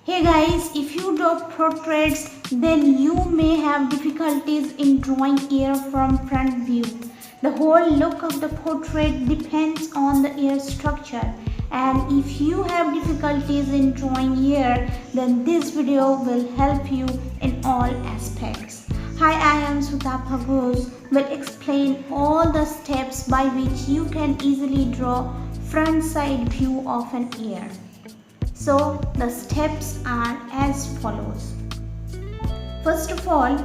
Hey guys, if you draw portraits, then you may have difficulties in drawing ear from front view. The whole look of the portrait depends on the ear structure, and if you have difficulties in drawing ear, then this video will help you in all aspects. Hi, I am Untitled will explain all the steps by which you can easily draw front side view of an ear. So the steps are as follows. First of all,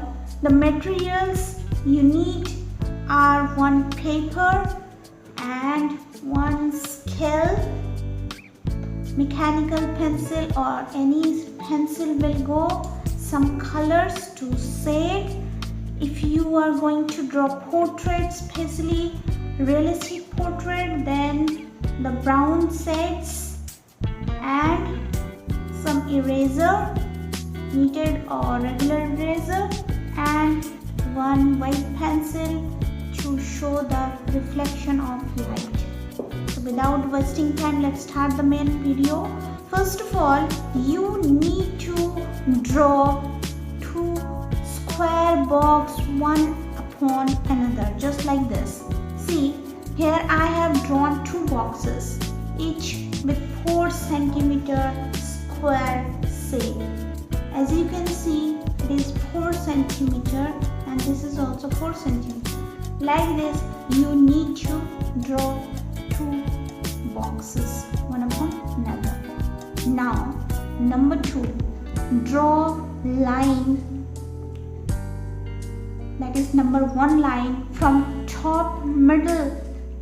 the materials you need are one paper and one scale. Mechanical pencil or any pencil will go. Some colors to shade. If you are going to draw portraits, especially realistic portrait, then the brown shades and some eraser, kneaded or regular eraser, and one white pencil to show the reflection of light. So without wasting time, let's start the main video. First of all, you need to draw two square box one upon another, just like this. See, here I have drawn two boxes, each with 4 cm square shape. As you can see, it is 4 cm and this is also 4 cm. Like this, you need to draw two boxes one upon another. Now, number 2, draw line, that is number 1 line from top middle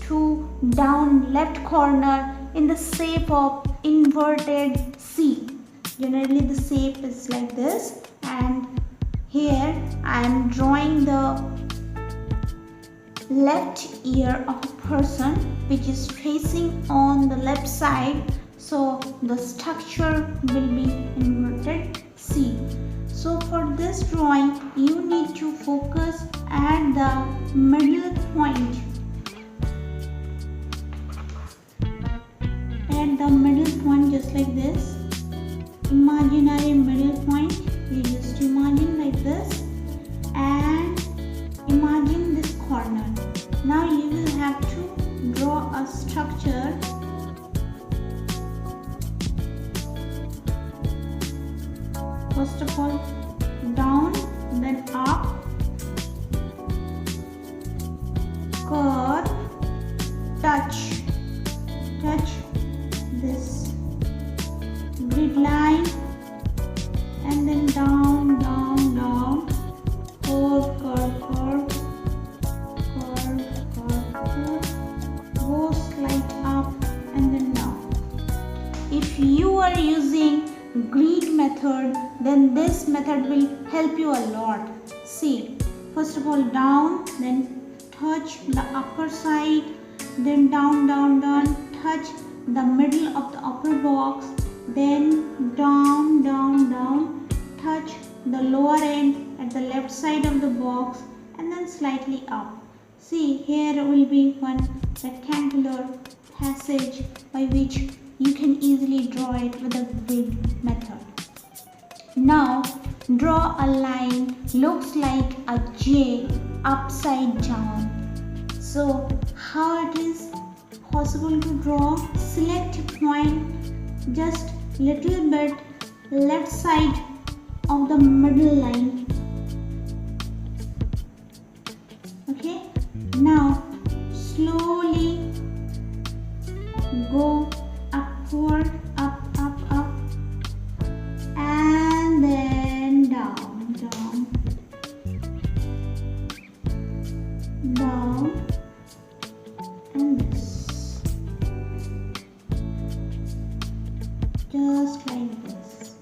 to down left corner in the shape of inverted C. Generally the shape is like this, and here I am drawing the left ear of a person which is facing on the left side, so the structure will be inverted C. So for this drawing, you need to focus at the middle point. At the middle point, just like this, imaginary middle point, you just imagine like this and imagine this corner. Now you will have to draw a structure. First of all, down, then up, curve, touch this grid line, and then down, curve, go slight up and then down. If you are using grid method, then this method will help you a lot. See, first of all down, then touch the upper side, then down, touch the middle of the upper box, then down, touch the lower end at the left side of the box, and then slightly up. See, here will be one rectangular passage by which you can easily draw it with the grid method. Now draw a line looks like a J upside down. So how it is possible to draw? Select a point just little bit left side of the middle line. Okay, now slowly go upward, up, and then down, and this, just like this.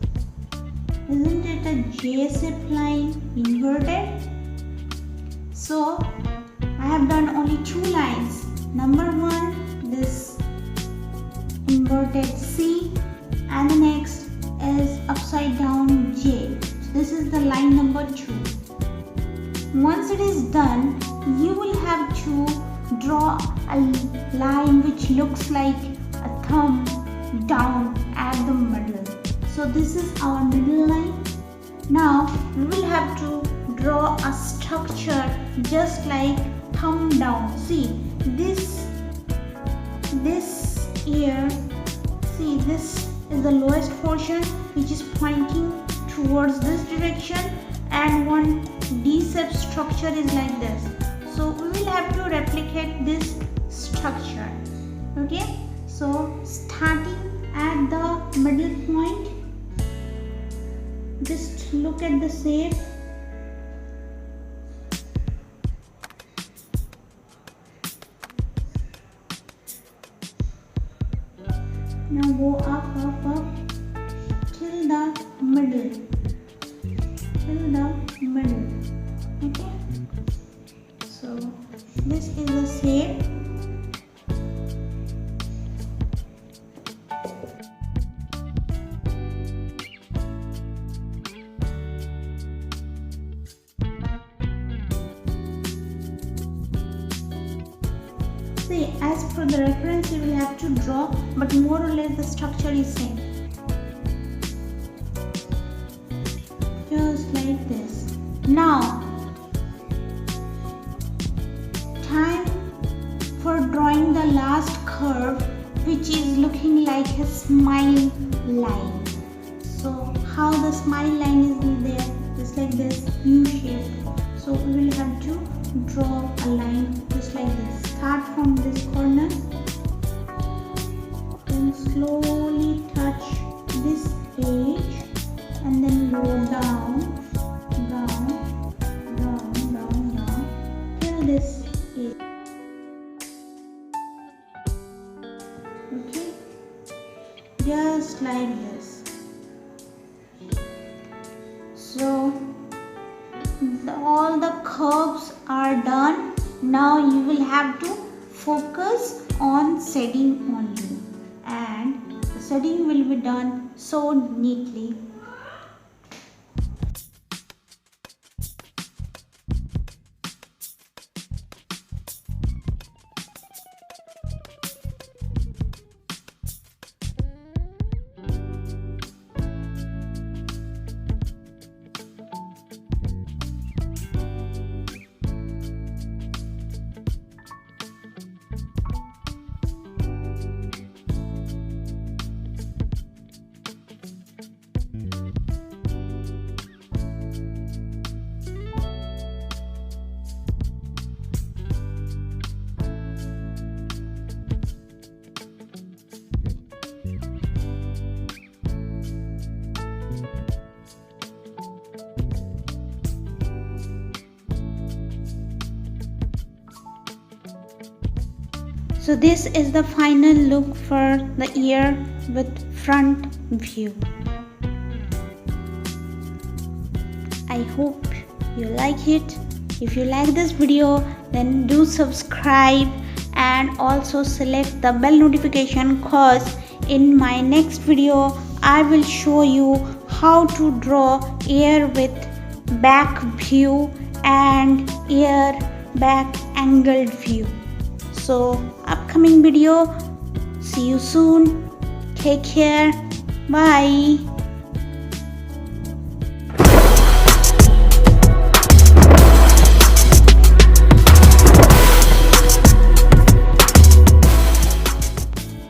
Isn't it a J-shaped line inverted? So I have done only 2 lines. Number 1, this inverted C, and the next is upside down J. So this is the line number 2. Once it is done, you will have to draw a line which looks like a thumb down at the middle. So this is our middle line. Now we will have to draw a structure just like thumb down. See this here, see this is the lowest portion which is pointing towards this direction, and one D-shaped structure is like this. So we will have to replicate this structure. Okay, so starting at the middle point, just look at the shape. Now go up till the middle. Okay, so this is the shape. See, as per the reference you will have to draw, but more or less the structure is same. Just like this. Now, time for drawing the last curve, which is looking like a smile line. So how the smile line is there? Just like this, U shape. So we will have to draw a line just like this. Start from this corner, then slowly touch this edge, and then go down till this edge. Okay, just like this. So all the curves are done. Now you will have to focus on shading only, and the shading will be done so neatly. So this is the final look for the ear with front view. I hope you like it. If you like this video, then do subscribe and also select the bell notification, cause in my next video I will show you how to draw ear with back view and ear back angled view. So upcoming video, see you soon, take care, bye.